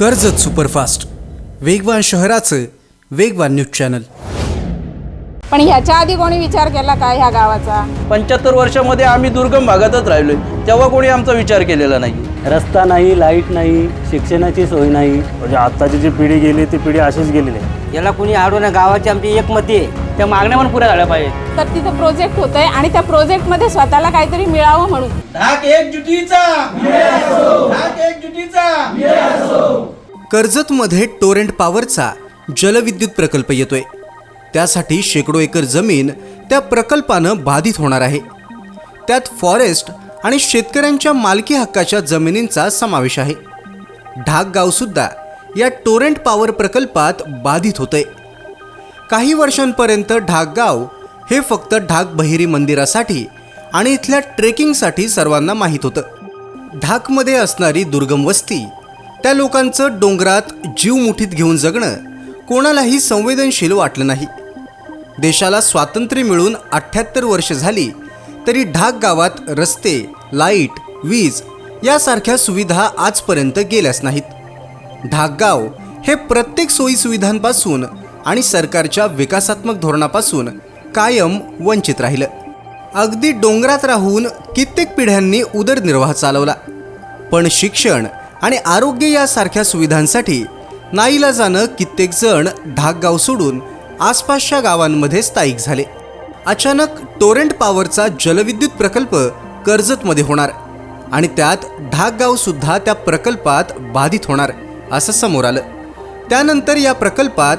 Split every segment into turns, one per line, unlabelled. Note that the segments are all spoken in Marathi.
कर्जत सुपरफास्ट, वेगवान शहराचं वेगवान न्यूज चॅनल.
पण ह्याच्या आधी कोणी विचार केला का ह्या गावाचा?
75 वर्षामध्ये आम्ही दुर्गम भागातच राहिलोय, तेव्हा कोणी आमचा विचार केलेला नाही.
रस्ता नाही, लाईट नाही, शिक्षणाची सोय नाही.
म्हणजे आत्ताची जी पिढी गेली ती पिढी अशीच गेलेली आहे.
याला कोणी अडवणं गावाची आमची एकमती आहे. त्या मागण्या पण पुऱ्या झाल्या पाहिजे.
तर तिथं प्रोजेक्ट होतोय आणि त्या प्रोजेक्टमध्ये स्वतःला काहीतरी मिळावं म्हणून
कर्जतमध्ये टोरेंट पॉवरचा जलविद्युत प्रकल्प येतोय. त्यासाठी शेकडो एकर जमीन त्या प्रकल्पानं बाधित होणार आहे. त्यात फॉरेस्ट आणि शेतकऱ्यांच्या मालकी हक्काच्या जमिनींचा समावेश आहे. ढाक गावसुद्धा या टोरेंट पॉवर प्रकल्पात बाधित होतंय. काही वर्षांपर्यंत ढाक गाव हे फक्त ढाक बहिरी मंदिरासाठी आणि इथल्या ट्रेकिंगसाठी सर्वांना माहीत होतं. ढाकमध्ये असणारी दुर्गम वस्ती, त्या लोकांचं डोंगरात जीव मुठीत घेऊन जगणं कोणालाही संवेदनशील वाटलं नाही. देशाला स्वातंत्र्य मिळून 78 वर्ष झाली तरी ढाक गावात रस्ते, लाईट, वीज यासारख्या सुविधा आजपर्यंत गेल्याच नाहीत. ढाक गाव हे प्रत्येक सोयीसुविधांपासून आणि सरकारच्या विकासात्मक धोरणापासून कायम वंचित राहिलं. अगदी डोंगरात राहून कित्येक पिढ्यांनी उदरनिर्वाह चालवला, पण शिक्षण आणि आरोग्य यासारख्या सुविधांसाठी नाईलाजानं कित्येक जण ढाक गाव सोडून आसपासच्या गावांमध्ये स्थायिक झाले. अचानक टोरेंट पॉवरचा जलविद्युत प्रकल्प कर्जतमध्ये होणार आणि त्यात ढाक गावसुद्धा त्या प्रकल्पात बाधित होणार असं समोर आलं. त्यानंतर या प्रकल्पात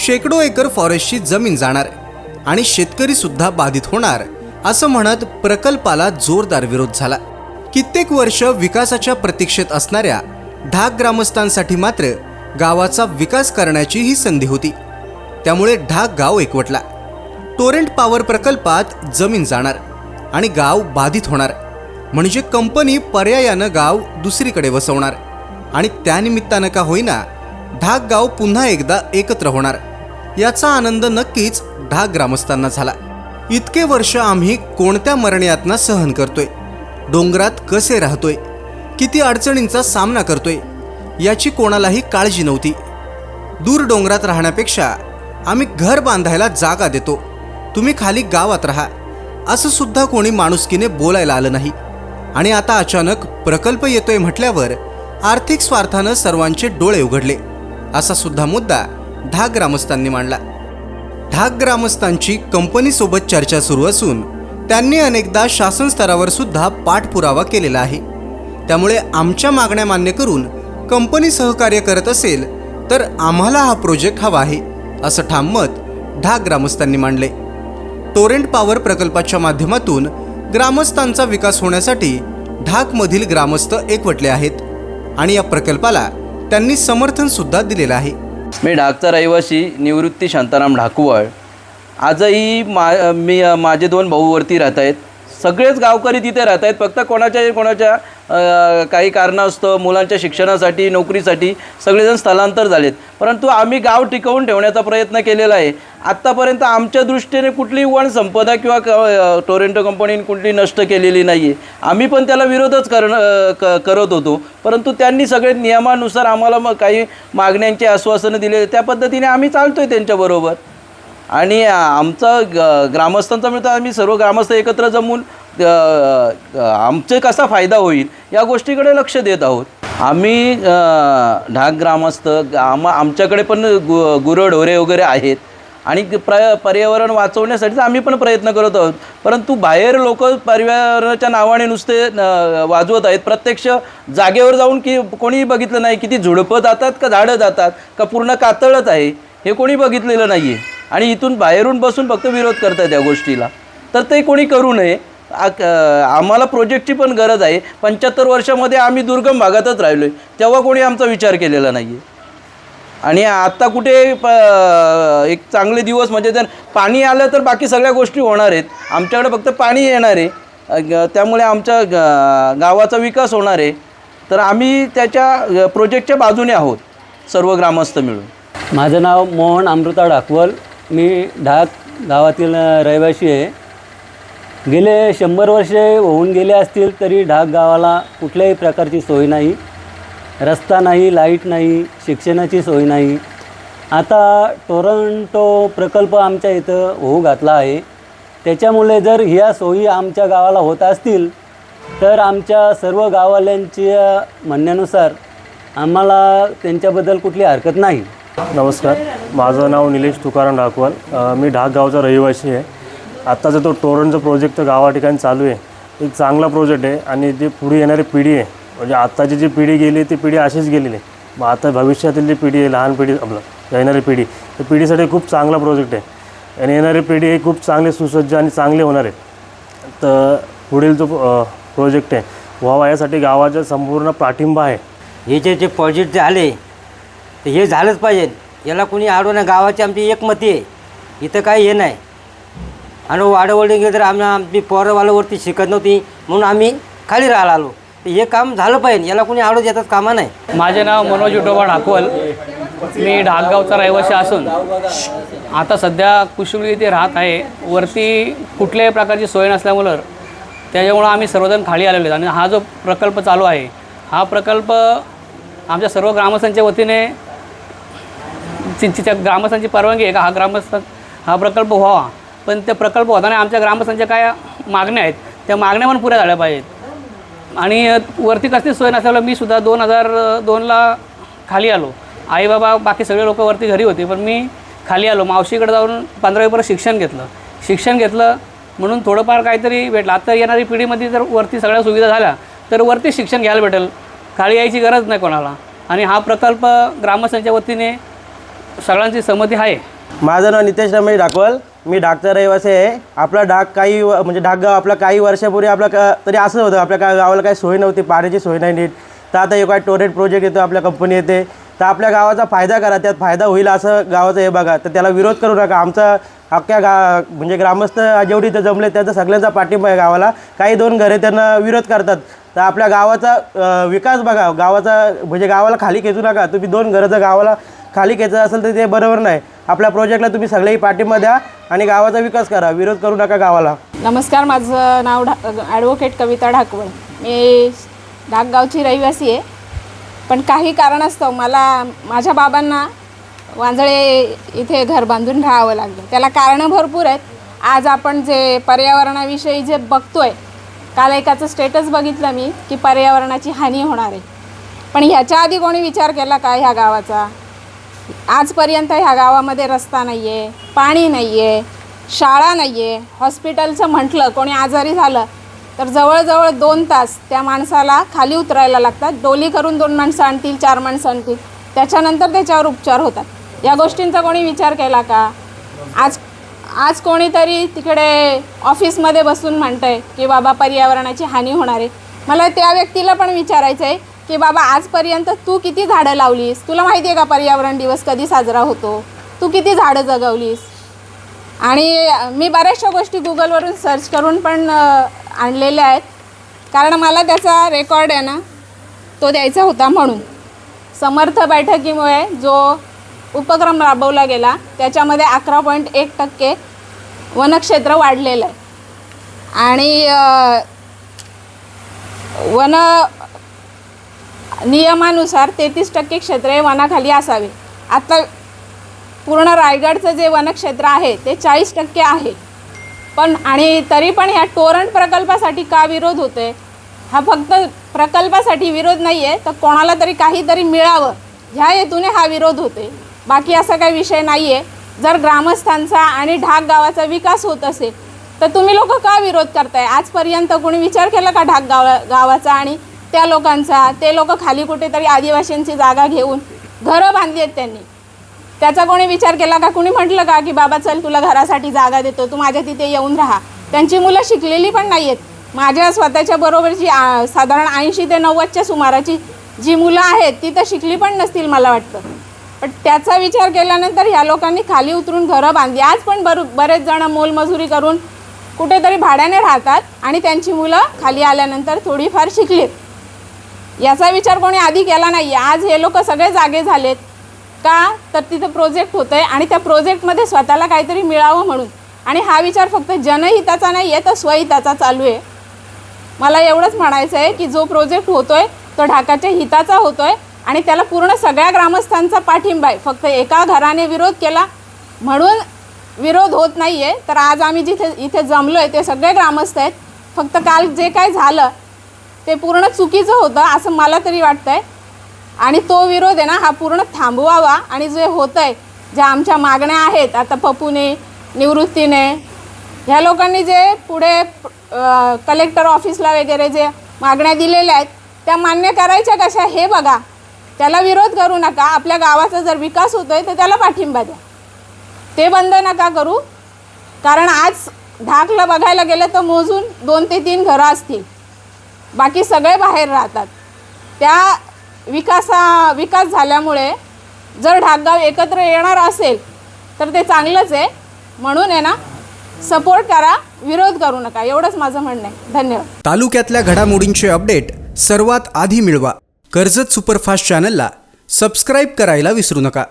शेकडो एकर फॉरेस्टची जमीन जाणार आणि शेतकरीसुद्धा बाधित होणार असं म्हणत प्रकल्पाला जोरदार विरोध झाला. कित्येक वर्ष विकासाच्या प्रतीक्षेत असणाऱ्या ढाक ग्रामस्थांसाठी मात्र गावाचा विकास करण्याची ही संधी होती. त्यामुळे ढाक गाव एकवटला. टोरेंट पॉवर प्रकल्पात जमीन जाणार आणि गाव बाधित होणार म्हणजे कंपनी पर्यायानं गाव दुसरीकडे वसवणार आणि त्यानिमित्तानं का होईना ढाक गाव पुन्हा एकदा एकत्र होणार. याचा आनंद नक्कीच ढाक ग्रामस्थांना झाला. इतके वर्ष आम्ही कोणत्या मरणयातना सहन करतोय, डोंगरात कसे राहतोय, किती अडचणींचा सामना करतोय याची कोणालाही काळजी नव्हती. दूर डोंगरात राहण्यापेक्षा आम्ही घर बांधायला जागा देतो, तुम्ही खाली गावात राहा असं सुद्धा कोणी माणुसकीने बोलायला आलं नाही. आणि आता अचानक प्रकल्प येतोय म्हटल्यावर आर्थिक स्वार्थानं सर्वांचे डोळे उघडले असा सुद्धा मुद्दा ढाक ग्रामस्थांनी मांडला. ढाक ग्रामस्थांची कंपनीसोबत चर्चा सुरू असून त्यांनी अनेकदा शासन स्तरावर सुद्धा पाठपुरावा केलेला आहे. त्यामुळे आमच्या मागण्या मान्य करून कंपनी सहकार्य करत असेल तर आम्हाला हा प्रोजेक्ट हवा आहे असं ठाम मत ढाक ग्रामस्थांनी मांडले. टोरेंट पॉवर प्रकल्पाच्या माध्यमातून ग्रामस्थांचा विकास होण्यासाठी ढाकमधील ग्रामस्थ एकवटले आहेत आणि या प्रकल्पाला त्यांनी समर्थन सुद्धा दिलेलं आहे.
मी ढाकचा रहिवासी निवृत्ती शांताराम ढाकुवाळ. आजही माझे 2 भाऊ वरती राहत आहेत. सगळेच गावकरी तिथे राहत आहेत. फक्त कोणाच्या काही कारणास्तव मुलांच्या शिक्षणासाठी, नोकरीसाठी सगळेजण स्थलांतर झालेत. परंतु आम्ही गाव टिकवून ठेवण्याचा प्रयत्न केलेला आहे. आत्तापर्यंत आमच्या दृष्टीने कुठलीही वन संपदा किंवा टोरेंटो कंपनीने कुठली नष्ट केलेली नाही आहे. आम्ही पण त्याला विरोधच करत होतो. परंतु त्यांनी सगळे नियमानुसार आम्हाला काही मागण्यांची आश्वासनं दिले, त्या पद्धतीने आम्ही चालतो आहे त्यांच्याबरोबर. आणि आमचा ग्रामस्थांचा मिळतो, आम्ही सर्व ग्रामस्थ एकत्र जमून आमचे कसा फायदा होईल या गोष्टीकडे लक्ष देत आहोत. आम्ही ढाक ग्रामस्थ आमच्याकडे पण गुरंढोरे वगैरे आहेत आणि पर्यावरण वाचवण्यासाठीच आम्ही पण प्रयत्न करत आहोत. परंतु बाहेर लोक पर्यावरणाच्या नावाने नुसते वाजवत आहेत. प्रत्यक्ष जागेवर जाऊन की कोणीही बघितलं नाही किती झुडपं जातात का झाडं जातात का पूर्ण कातळत आहे हे कोणी बघितलेलं नाही आहे. आणि इथून बाहेरून बसून फक्त विरोध करतात या गोष्टीला. तर ते कोणी करू नये. आम्हाला प्रोजेक्टची पण गरज आहे. 75 वर्षामध्ये आम्ही दुर्गम भागातच राहिलो आहे, तेव्हा कोणी आमचा विचार केलेला नाही आहे. आणि आत्ता कुठे एक चांगले दिवस म्हणजे जर पाणी आलं तर बाकी सगळ्या गोष्टी होणार आहेत. आमच्याकडे फक्त पाणी येणार आहे, त्यामुळे आमच्या गावाचा विकास होणार आहे. तर आम्ही त्याच्या प्रोजेक्टच्या बाजूने आहोत सर्व ग्रामस्थ मिळून.
माझं नाव मोहन अमृता ढाकवल. मी ढाक गावातील रहिवासी आहे. गेले 100 वर्षे होऊन गेले असतील तरी ढाक गावाला कुठल्याही प्रकारची सोय नाही. रस्ता नाही, लाईट नाही, शिक्षणाची सोय नाही. आता टोरंटो प्रकल्प आमच्या इथं होऊ घातला आहे. त्याच्यामुळे जर ह्या सोयी आमच्या गावाला होत असतील तर आमच्या सर्व गाववाल्यांच्या म्हणण्यानुसार आम्हाला त्यांच्याबद्दल कुठली हरकत नाही.
नमस्कार, माझं नाव निलेश तुकाराम ढाकवाल. मी ढाक गावचा रहिवासी आहे. आत्ताचा तो टोरंटचा प्रोजेक्ट गावा ठिकाणी चालू आहे. एक चांगला प्रोजेक्ट आहे आणि जी पुढे येणारी पिढी आहे, म्हणजे आत्ताची जी पिढी गेली ती पिढी अशीच गेलेली आहे. मग आता भविष्यातील जी पिढी आहे, लहान पिढी येणारी पिढी, त्या पिढीसाठी खूप चांगला प्रोजेक्ट आहे आणि येणारी पिढी ही खूप चांगली सुसज्ज आणि चांगली होणार आहे. तर पुढील जो प्रोजेक्ट आहे व्हावा यासाठी गावाचा संपूर्ण पाठिंबा आहे.
हे जे प्रोजेक्ट जे आले तर हे झालंच पाहिजे. याला कोणी अडवणं, गावाची आमची एकमती आहे. इथं काही हे नाही. आणि वाडवळी गेलं तर आमची पोरवालावरती शिकत नव्हती म्हणून आम्ही खाली राहायला आलो. तर हे काम झालं पाहिजे. याला कोणी आडवत येतात कामा नाही.
माझे नाव मनोज विठोबा ढाकवल. मी ढाकगावचा रहिवासी असून आता सध्या कुशुली इथे राहत आहे. वरती कुठल्याही प्रकारची सोय नसल्यामुळं त्याच्यामुळं आम्ही सर्वजण खाली आलेलो आहेत. आणि हा जो प्रकल्प चालू आहे, हा प्रकल्प आमच्या सर्व ग्रामस्थांच्या वतीने त्या ग्रामस्थांची परवानगी आहे का हा प्रकल्प व्हावा. पण ते प्रकल्प होताना आमच्या ग्रामस्थांच्या काय मागण्या आहेत त्या मागण्या पण पुऱ्या झाल्या पाहिजेत. आणि वरती कसलीच सोय नसल्यामुळे मी सुद्धा 2002ला खाली आलो. आई बाबा बाकी सगळे लोक वरती घरी होते, पण मी खाली आलो. मावशीकडे जाऊन 15वी परत शिक्षण घेतलं म्हणून थोडंफार काहीतरी भेटलं. आता येणारी पिढीमध्ये जर वरती सगळ्या सुविधा झाल्या तर वरती शिक्षण घ्यायला भेटेल. खाली यायची गरज नाही कोणाला. आणि हा प्रकल्प ग्रामस्थांच्या वतीने सगळ्यांची सहमती आहे.
माझं नाव नितेश रमेश ढाकवल. मी ढाकचा रहिवासी आहे. आपला ढाक म्हणजे ढाक गाव आपला काही वर्षापूर्वी तरी असं होतं, आपल्या गावाला काही सोय नव्हती, पाण्याची सोय नाही नीट. तर आता एक टोरेट प्रोजेक्ट येतो, आपल्या कंपनी येते, तर आपल्या गावाचा फायदा करा, त्यात फायदा होईल असं गावाचं हे बघा. तर त्याला विरोध करू नका. आमचा अख्ख्या म्हणजे ग्रामस्थ जेवढी इथं जमले त्याचा सगळ्यांचा पाठिंबा आहे गावाला. काही 2 घरे त्यांना विरोध करतात. तर आपल्या गावाचा विकास बघा. गावाचा म्हणजे गावाला खाली खेचू नका. तुम्ही 2 घरं जर गावाला खाली खेचायचं असेल तर ते बरोबर नाही. आपल्या प्रोजेक्टला तुम्ही सगळेही पाठिंबा द्या आणि गावाचा विकास करा, विरोध करू नका गावाला.
नमस्कार, माझं नाव ॲडव्होकेट कविता ढाकवळ. मी ढाकगावची रहिवासी आहे. पण काही कारणास्तव मला माझ्या बाबांना वांजळे इथे घर बांधून राहावं लागलं. त्याला कारणं भरपूर आहेत. आज आपण जे पर्यावरणाविषयी जे बघतोय, काल एकाचं स्टेटस बघितलं मी की पर्यावरणाची हानी होणार आहे. पण ह्याच्या आधी कोणी विचार केला का ह्या गावाचा? आजपर्यंत ह्या गावामध्ये रस्ता नाही आहे, पाणी नाही आहे, शाळा नाही आहे. हॉस्पिटलचं म्हटलं कोणी आजारी झालं तर जवळजवळ 2 तास त्या माणसाला खाली उतरायला लागतात. डोली करून 2 माणसं आणतील, 4 माणसं आणतील, त्याच्यानंतर त्याच्यावर उपचार होतात. या गोष्टींचा कोणी विचार केला का? आज कोणीतरी तिकडे ऑफिसमध्ये बसून म्हणतं आहे की बाबा पर्यावरणाची हानी होणार आहे. मला त्या व्यक्तीला पण विचारायचं आहे की बाबा आजपर्यंत तू किती झाडं लावलीस? तुला माहिती आहे का पर्यावरण दिवस कधी साजरा होतो? तू किती झाडं जगवलीस? आणि मी बऱ्याचशा गोष्टी गुगलवरून सर्च करून पण आणलेल्या आहेत, कारण मला त्याचा रेकॉर्ड आहे ना तो द्यायचा होता. म्हणून समर्थ बैठकीमुळे जो उपक्रम राबवला गेला त्याच्यामध्ये 11.1% वनक्षेत्र वाढलेलं आहे. आणि वन नियमानुसार 33% क्षेत्र हे वनाखाली असावे. आता पूर्ण रायगडचं जे वनक्षेत्र आहे ते 40% आहे. पण आणि तरी पण ह्या टोरंट प्रकल्पासाठी का विरोध होतो आहे? हा फक्त प्रकल्पासाठी विरोध नाही आहे, तर कोणाला तरी काहीतरी मिळावं ह्या हेतूने हा विरोध होतो आहे. बाकी असा काही विषय नाही आहे. जर ग्रामस्थांचा आणि ढाक गावाचा विकास होत असेल तर तुम्ही लोक का विरोध करताय? आजपर्यंत कोणी विचार केला का ढाक गावाचा आणि त्या लोकांचा? ते लोक खाली कुठेतरी आदिवासींची जागा घेऊन घरं बांधली आहेत त्यांनी. त्याचा कोणी विचार केला का? कुणी म्हटलं का की बाबा चल तुला घरासाठी जागा देतो, तू माझ्या तिथे येऊन राहा? त्यांची मुलं शिकलेली पण नाही आहेत. माझ्या स्वतःच्या बरोबरची साधारण 80 ते 90च्या सुमाराची जी मुलं आहेत ती तर शिकली पण नसतील मला वाटतं. पण त्याचा विचार केल्यानंतर ह्या लोकांनी खाली उतरून घरं बांधली. आज पण बरेच जण मोलमजुरी करून कुठेतरी भाड्याने राहतात आणि त्यांची मुलं खाली आल्यानंतर थोडीफार शिकलीत. याचा विचार कोणी आधी केला नाही आहे. आज हे लोक सगळे जागे झालेत का? तर तिथं प्रोजेक्ट होतं आहे आणि त्या प्रोजेक्टमध्ये स्वतःला काहीतरी मिळावं म्हणून. आणि हा विचार फक्त जनहिताचा नाही आहे तर स्वहिताचा चालू आहे. मला एवढंच म्हणायचं आहे की जो प्रोजेक्ट होतो आहे तो ढाकाच्या हिताचा होतो आहे आणि त्याला पूर्ण सगळ्या ग्रामस्थांचा पाठिंबा आहे. फक्त एका घराने विरोध केला म्हणून विरोध होत नाही आहे. तर आज आम्ही जिथे इथे जमलो आहे ते सगळे ग्रामस्थ आहेत. फक्त काल जे काय झालं ते पूर्ण चुकीचं होतं असं मला तरी वाटतं आहे. आणि तो विरोध आहे ना हा पूर्ण थांबवावा. आणि जे होतं आहे, ज्या आमच्या मागण्या आहेत, आता पप्पूने, निवृत्तीने, ह्या लोकांनी जे पुढे कलेक्टर ऑफिसला वगैरे जे मागण्या दिलेल्या आहेत त्या मान्य करायच्या कशा हे बघा. त्याला विरोध करू नका. आपल्या गावाचा जर विकास होतो आहे तर त्याला पाठिंबा द्या. ते बंद नका करू. कारण आज ढाकला बघायला गेलं तर मोजून 2 ते 3 घरं असतील, बाकी सगळे बाहेर राहतात. त्या विकास झाल्यामुळे जर ढाकगाव एकत्र येणार असेल तर ते चांगलंच आहे. म्हणून आहे ना, सपोर्ट करा, विरोध करू नका, एवढंच माझं म्हणणं आहे. धन्यवाद.
तालुक्यातल्या घडामोडींचे अपडेट सर्वात आधी मिळवा. कर्जत सुपरफास्ट चॅनलला सबस्क्राईब करायला विसरू नका.